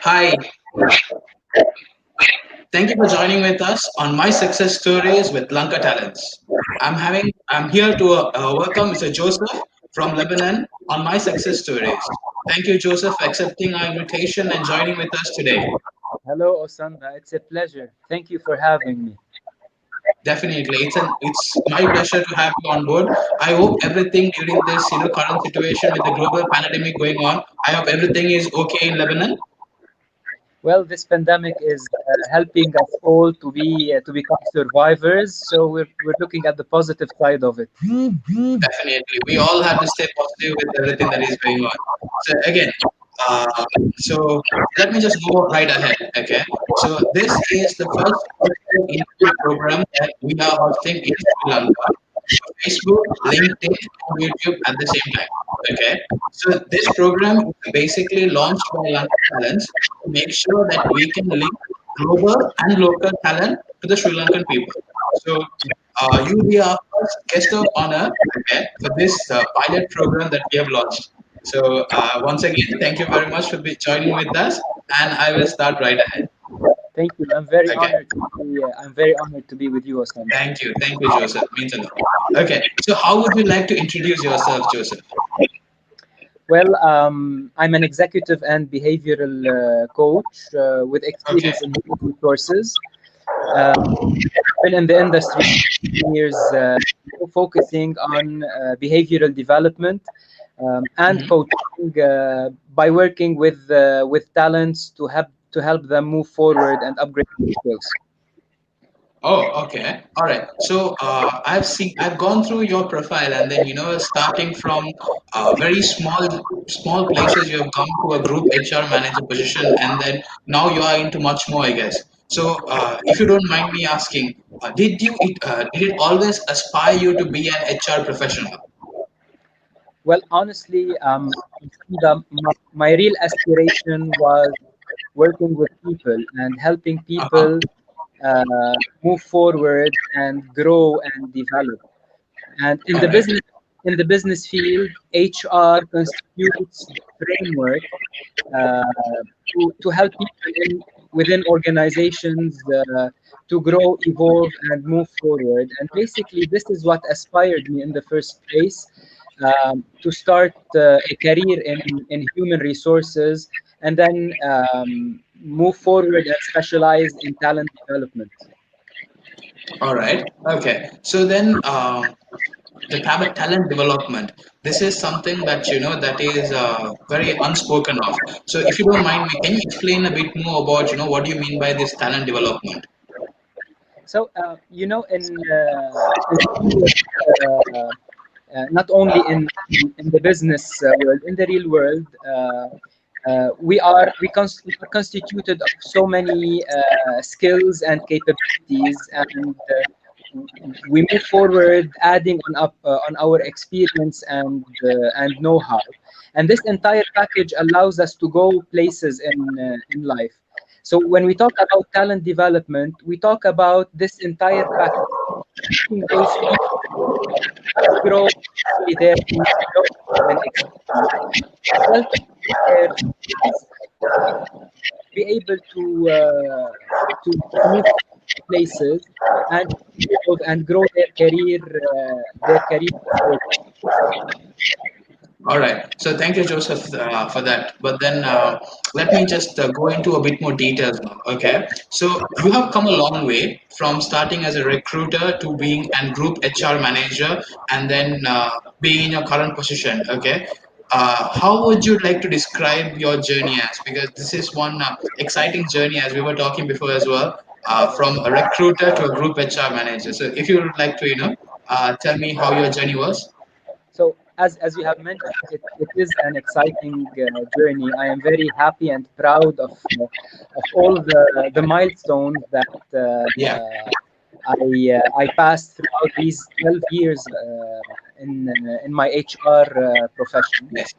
Hi, thank you for joining with us on my success stories with Lanka Talents. I'm here to welcome Mr. Joseph from Lebanon on my success stories. Thank you, Joseph, for accepting our invitation and joining with us today. Hello, Osanda. It's a pleasure. Thank you for having me. Definitely, it's my pleasure to have you on board. I hope everything during this current situation with the global pandemic going on. I hope everything is okay in Lebanon. Well, this pandemic is helping us all to become survivors. So we're looking at the positive side of it. Definitely. We all have to stay positive with everything that is going on. So again, so let me just go right ahead. Okay. So this is the first virtual interview program that we are hosting in Sri Lanka. Facebook, LinkedIn, and YouTube at the same time. Okay. So this program is basically launched by Lanka Talents to make sure that we can link global and local talent to the Sri Lankan people. So you will be our first guest of honor, okay, for this pilot program that we have launched. So once again, thank you very much for joining with us, and I will start right ahead. Thank you. I'm very Okay. honored to be. I'm very honored to be with you, Osanda. Thank you, Joseph. Means a lot. Okay, so how would you like to introduce yourself, Joseph? Well, I'm an executive and behavioral coach with Okay. experience in human resources. Been in the industry for years, focusing on behavioral development and Mhm. coaching by working with talents to help them move forward and upgrade their skills. Oh, okay. All right. So I've gone through your profile, and then starting from very small places, you have come to a group HR manager position, and then now you are into much more, I guess. So if you don't mind me asking, did it always aspire you to be an HR professional? Well, honestly, my real aspiration was working with people and helping Uh-huh. people move forward and grow and develop. And All right. in the business field, HR constitutes the framework uh, to help people within organizations to grow, evolve, and move forward. And basically, this is what aspired me in the first place to start a career in human resources and then move forward and specialize in talent development. All right. Okay. So then, the talent development. This is something that that is very unspoken of. So, if you don't mind me, can you explain a bit more about what do you mean by this talent development? So, not only in the business world, in the real world, we are constituted of so many skills and capabilities, and we move forward, adding on our experience and know-how. And this entire package allows us to go places in life. So when we talk about talent development, we talk about this entire package, helping those people grow their knowledge and experience, helping their skills be able to move places and evolve and grow their career forward. All right. So, thank you, Joseph, for that. But then, let me just go into a bit more details now. Okay. So, you have come a long way from starting as a recruiter to being a group HR manager, and then being in your current position. Okay. How would you like to describe your journey as? Because this is one exciting journey, as we were talking before as well, from a recruiter to a group HR manager. So, if you would like to, tell me how your journey was. So as you have mentioned, it is an exciting journey. I am very happy and proud of all the milestones that Yeah. I passed throughout these 12 years in my HR profession. Yes.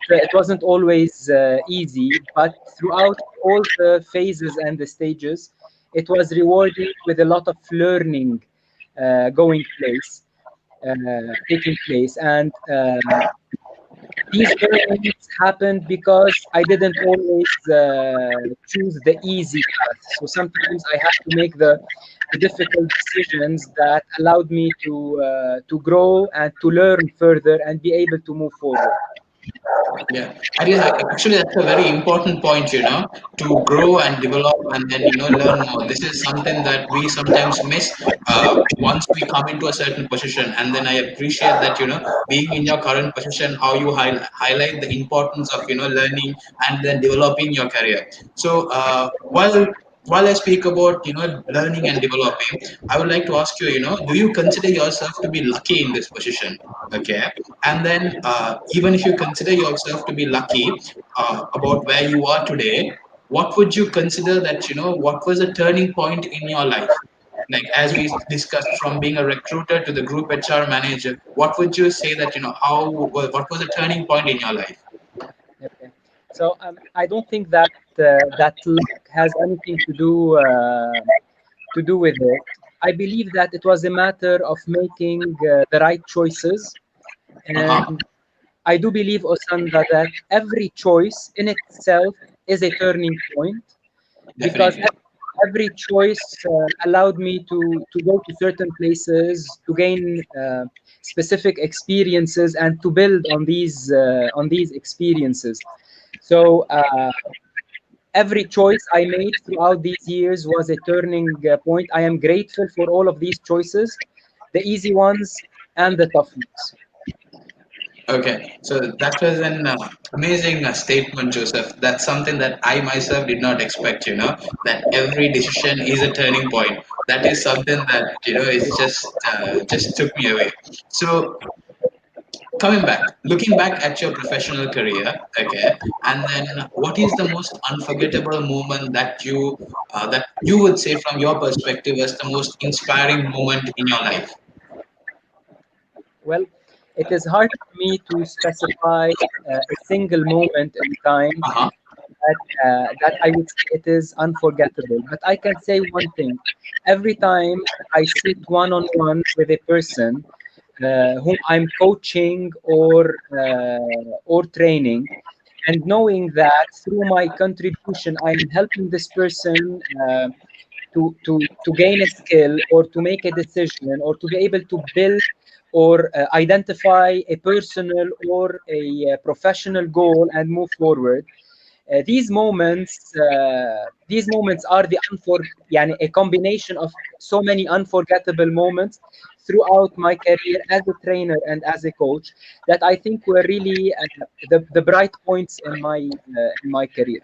It wasn't always easy, but throughout all the phases and the stages, it was rewarding with a lot of learning taking place. And These learnings happened because I didn't always choose the easy path. So sometimes I had to make the difficult decisions that allowed me to grow and to learn further and be able to move forward. Yeah, I guess actually that's a very important point, to grow and develop and then, learn more. This is something that we sometimes miss once we come into a certain position. And then I appreciate that, being in your current position, how you highlight the importance of, learning and then developing your career. So while I speak about, learning and developing, I would like to ask you, do you consider yourself to be lucky in this position? Okay. And then, even if you consider yourself to be lucky about where you are today, what would you consider that, what was a turning point in your life? Like, as we discussed, from being a recruiter to the group HR manager, what would you say that, what was a turning point in your life? Okay. So I don't think that that luck has anything to do with it. I believe that it was a matter of making the right choices, Uh-huh. and I do believe, Osanda, that every choice in itself is a turning point because Definitely. every choice allowed me to go to certain places, to gain specific experiences, and to build on these experiences. So every choice I made throughout these years was a turning point. I am grateful for all of these choices, the easy ones and the tough ones. Okay, so that was an amazing statement, Joseph. That's something that I myself did not expect, that every decision is a turning point. That is something that, it's just took me away. So coming back, looking back at your professional career, okay, and then what is the most unforgettable moment that you would say from your perspective as the most inspiring moment in your life? Well, it is hard for me to specify a single moment in time Uh-huh. that I would say it is unforgettable. But I can say one thing: every time I sit one on one with a person whom I'm coaching or training, and knowing that through my contribution I am helping this person to gain a skill or to make a decision or to be able to build or identify a personal or a professional goal and move forward. These moments are يعني a combination of so many unforgettable moments throughout my career as a trainer and as a coach that I think were really the bright points in my career.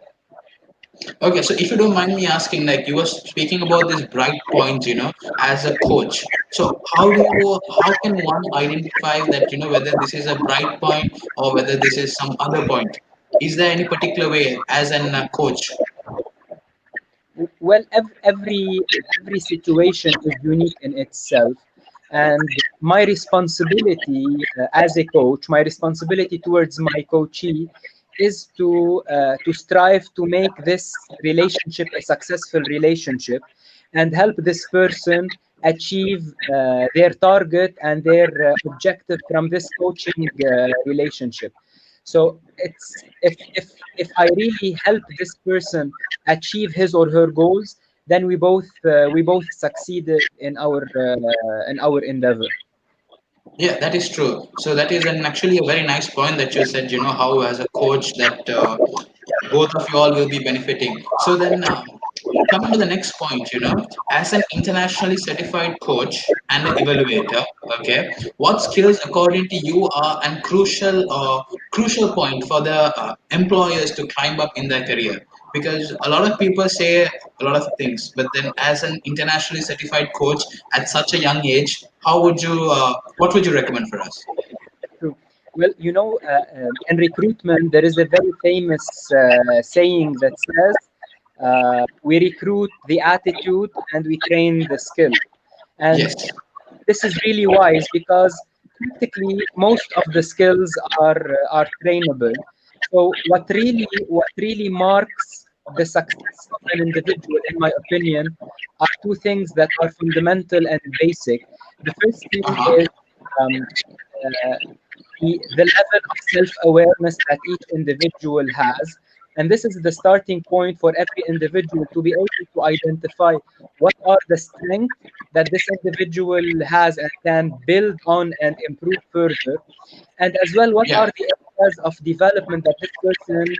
Okay, so if you don't mind me asking, like you were speaking about this bright point, as a coach. So how can one identify that, whether this is a bright point or whether this is some other point? Is there any particular way as an coach? Well, every situation is unique in itself, and my responsibility as a coach, my responsibility towards my coachee, is to strive to make this relationship a successful relationship, and help this person achieve their target and their objective from this coaching relationship. So it's if I really help this person achieve his or her goals, then we both succeeded in our endeavor. Yeah, that is true. So that is actually a very nice point that you said, how as a coach that both of you all will be benefiting. So then, coming to the next point, as an internationally certified coach and evaluator, okay, what skills, according to you, are an crucial point for the employers to climb up in their career? Because a lot of people say a lot of things, but then as an internationally certified coach at such a young age, what would you recommend for us? True. Well, in recruitment, there is a very famous saying that says, "We recruit the attitude and we train the skill." And Yes. this is really wise because practically most of the skills are trainable. So what really marks the success of an individual, in my opinion, are two things that are fundamental and basic. The first thing Uh-huh. is um, uh, the level of self-awareness that each individual has. And this is the starting point for every individual to be able to identify what are the strengths that this individual has and can build on and improve further. And as well, what Yeah, are the areas of development that this person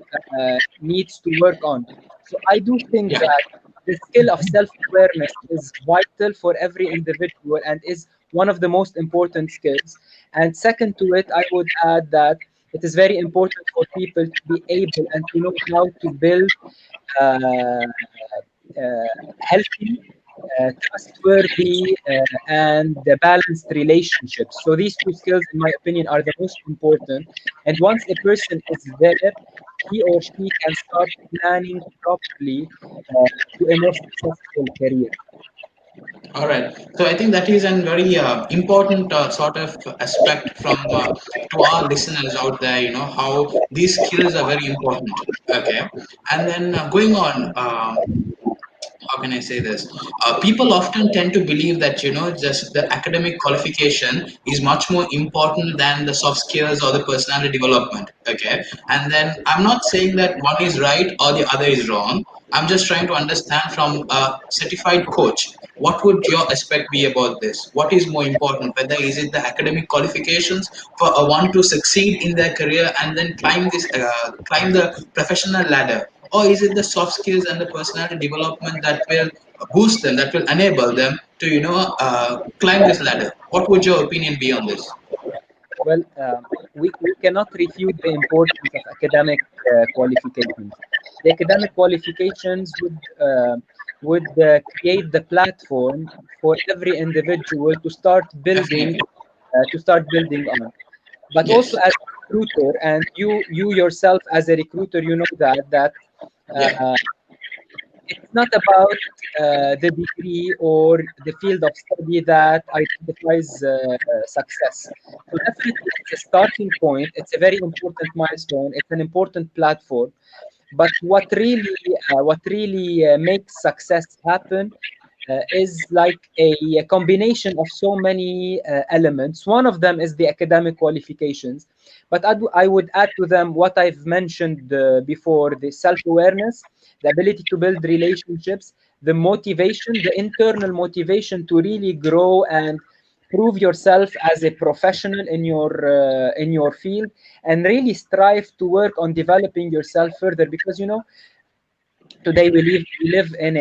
needs to work on. So I do think yeah. that the skill of self-awareness is vital for every individual and is one of the most important skills. And second to it, I would add that it is very important for people to be able and to know how to build uh, healthy, trustworthy, and balanced relationships. So these two skills, in my opinion, are the most important. And once a person is there, he or she can start planning properly to a more successful career. All right. So I think that is a very important sort of aspect from to our listeners out there. You know how these skills are very important. Okay, and then going on. How can I say this? People often tend to believe that just the academic qualification is much more important than the soft skills or the personality development. Okay, and then I'm not saying that one is right or the other is wrong. I'm just trying to understand from a certified coach. What would your aspect be about this? What is more important? Whether is it the academic qualifications for a one to succeed in their career and then climb the professional ladder, or is it the soft skills and the personality development that will boost them, that will enable them to climb this ladder? What would your opinion be on this? Well, we cannot refute the importance of academic qualifications. The academic qualifications would create the platform for every individual Definitely. to start building on. But also Yes. as a recruiter, and you yourself as a recruiter, you know that Yeah. uh, it's not about the degree or the field of study that identifies success. So definitely, it's a starting point. It's a very important milestone. It's an important platform. But what really makes success happen is like a combination of so many elements. One of them is the academic qualifications, but I would add to them what I've mentioned before: the self-awareness, the ability to build relationships, the motivation, the internal motivation to really grow and prove yourself as a professional in your field, and really strive to work on developing yourself further. Because today we live in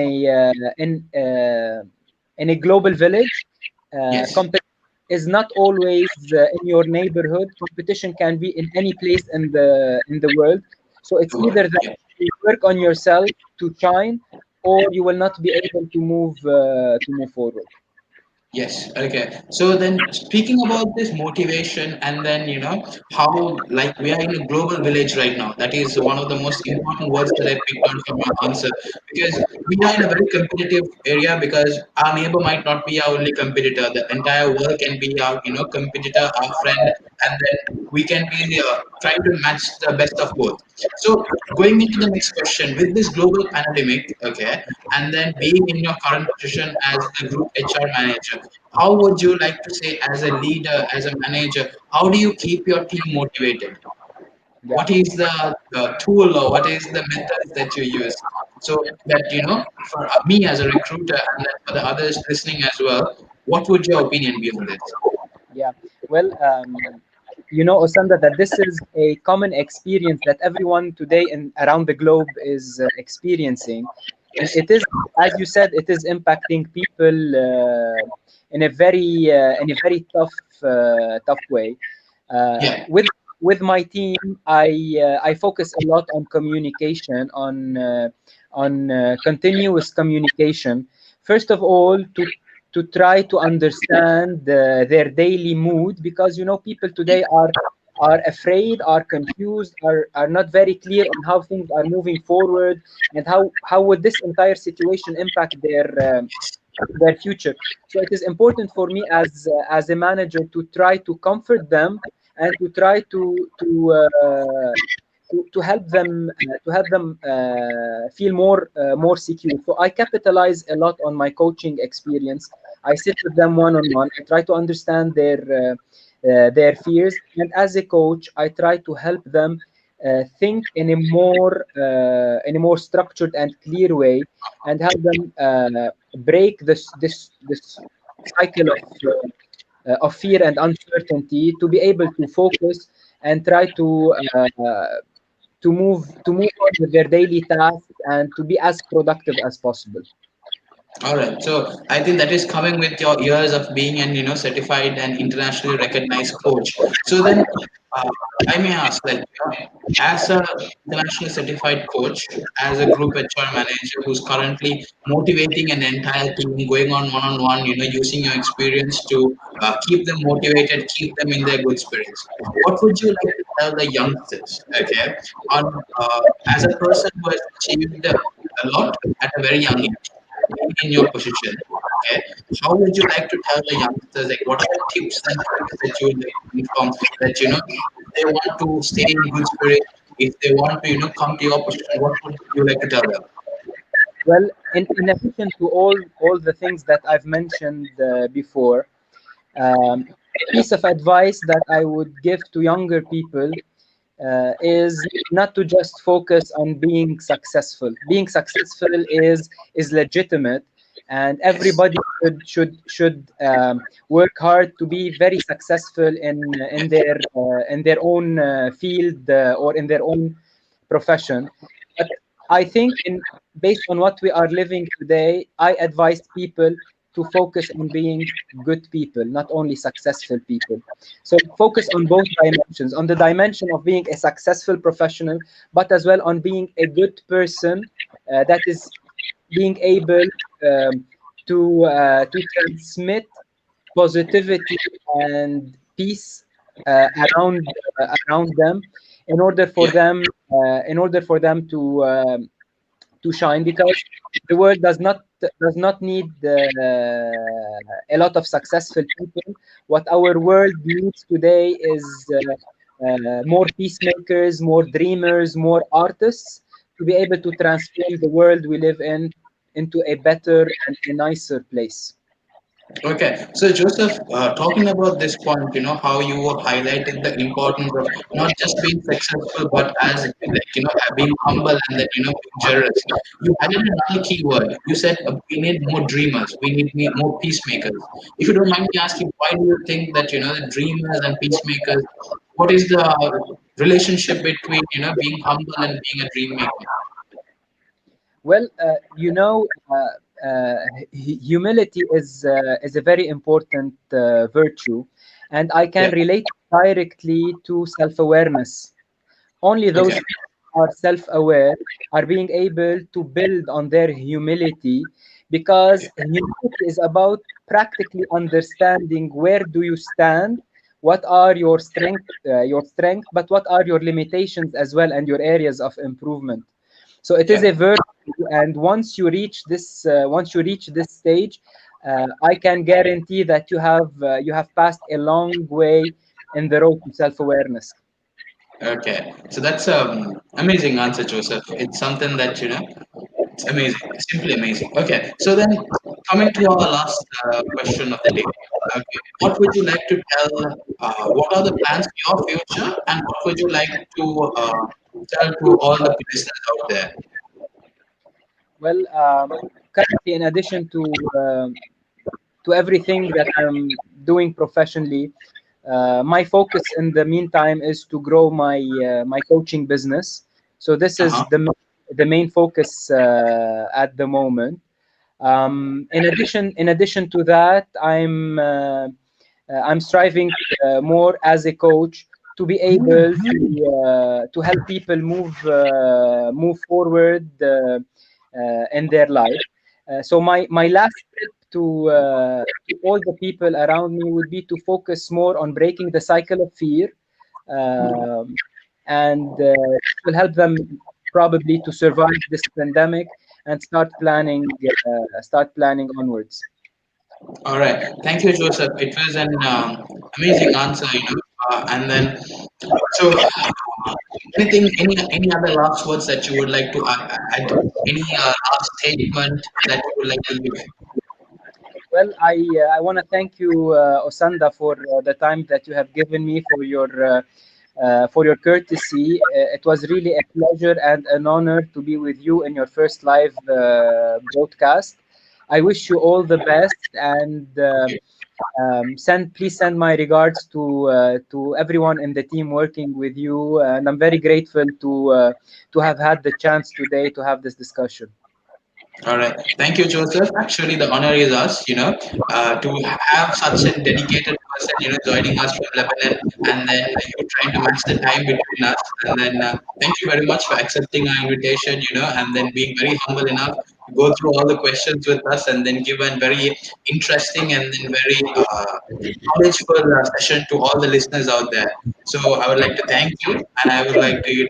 a global village. Yes. Competition is not always in your neighborhood. Competition can be in any place in the world. So it's The either world. that Yeah. you work on yourself to shine, or you will not be able to move forward. Yes. Okay. So then, speaking about this motivation, and then how, like, we are in a global village right now. That is one of the most important words that I picked out from your answer, because we are in a very competitive area. Because our neighbor might not be our only competitor. The entire world can be our competitor, our friend, and then we can be trying to match the best of both. So going into the next question, with this global pandemic, okay, and then being in your current position as a group HR manager, how would you like to say, as a leader, as a manager, how do you keep your team motivated? Yeah. What is the tool, or what is the methods that you use, so that for me as a recruiter, and then for the others listening as well, what would your opinion be on this? Yeah. Well, Osanda, that this is a common experience that everyone today in around the globe is experiencing, and Yes. it is, as you said, it is impacting people in a very tough way. Yeah. With my team, I focus a lot on communication, on continuous communication. First of all, to try to understand their daily mood, because people today are afraid, are confused, are not very clear on how things are moving forward, and how would this entire situation impact their future. So it is important for me as a manager to try to comfort them, and to try to help them feel more secure. So I capitalize a lot on my coaching experience. I sit with them one on one. I try to understand their fears. And as a coach, I try to help them think in a more structured and clear way, and help them break this cycle of fear and uncertainty, to be able to focus and try to move on with their daily tasks and to be as productive as possible. All right. So I think that is coming with your years of being an certified and internationally recognized coach. So then, uh, I may ask, like, as a internationally certified coach, as a group HR manager who's currently motivating an entire team, going on one-on-one, using your experience to keep them motivated, keep them in their good spirits. What would you like to tell the youngsters? Okay, on as a person who has achieved a lot at a very young age, being in your position, okay, how would you like to tell the youngsters, like, what are the tips and tricks that you would like to inform that, if they want to stay in good spirit, if they want to, come to your position, what would you like to tell them? Well, in addition to all the things that I've mentioned before, a piece of advice that I would give to younger people is not to just focus on being successful. Being successful is legitimate, and Yes. everybody should work hard to be very successful in their own field or in their own profession. But I think, based on what we are living today, I advise people to focus on being good people, not only successful people. So focus on both dimensions, on the dimension of being a successful professional, but as well on being a good person, that is being able um, to transmit positivity and peace around them, in order for Yeah. them to shine, because the world does not need a lot of successful people. What our world needs today is more peacemakers, more dreamers, more artists, to be able to transform the world we live in into a better and a nicer place. Okay, so Joseph, talking about this point, how you highlighted the importance of not just being successful, but as like being humble and then being generous. You added another key word. You said we need more dreamers, we need more peacemakers. If you don't mind me asking, why do you think that the dreamers and peacemakers? What is the relationship between being humble and being a dream maker? Well, humility is a very important virtue, and I can Yeah. relate directly to self-awareness. Only those Okay. who are self-aware are being able to build on their humility, because humility is about practically understanding where do you stand, what are your strength, but what are your limitations as well, and your areas of improvement. So it is Yeah. a virtue, and once you reach this stage, I can guarantee that you have passed a long way in the road to self-awareness. Okay. So that's amazing answer, Joseph. It's something that it's amazing, simply amazing. Okay, so then coming to our last question of the day. Okay, what would you like to tell? What are the plans for your future, and what would you like to tell to all the listeners out there? Well, currently, in addition to everything that I'm doing professionally, my focus in the meantime is to grow my coaching business. So this Uh is huh. the main focus at the moment. In addition to that, I'm striving more as a coach to be able to help people move forward in their life. So my last tip to all the people around me would be to focus more on breaking the cycle of fear, um, and it will help them probably to survive this pandemic and start planning onwards. All right. Thank you, Joseph. It was an amazing answer, and then so any other last words that you would like to add? Any last statement that you would like to give? Well, I want to thank you, Osanda, for the time that you have given me, for your courtesy. It was really a pleasure and an honor to be with you in your first live broadcast. I wish you all the best, and please send my regards to everyone in the team working with you. And I'm very grateful to have had the chance today to have this discussion. All right. Thank you, Joseph. Actually, the honor is us, to have such a dedicated person, joining us from Lebanon, and then you trying to match the time between us. And then thank you very much for accepting our invitation, and then being very humble enough to go through all the questions with us and then give a very interesting and then very knowledgeful session to all the listeners out there. So I would like to thank you, and I would like to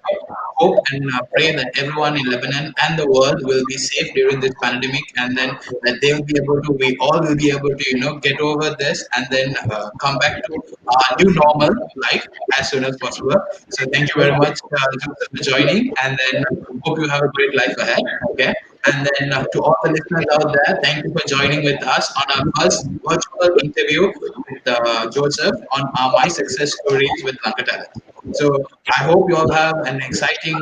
hope and pray that everyone in Lebanon and the world will be safe during this pandemic, and then that they will be able to, we all will be able to, get over this and then come back to our new normal life as soon as possible. So thank you very much, Joseph, for joining, and then hope you have a great life ahead. Okay. And then to all the listeners out there, thank you for joining with us on our first virtual interview with Joseph on our My Success Stories with Lanka Talents. So I hope you all have an exciting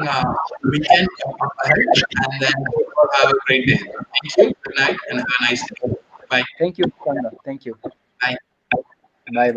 weekend up ahead, and then hope you all have a great day. Thank you. Good night, and have a nice day. Bye. Thank you, Osanda. Thank you. Bye. Bye bye.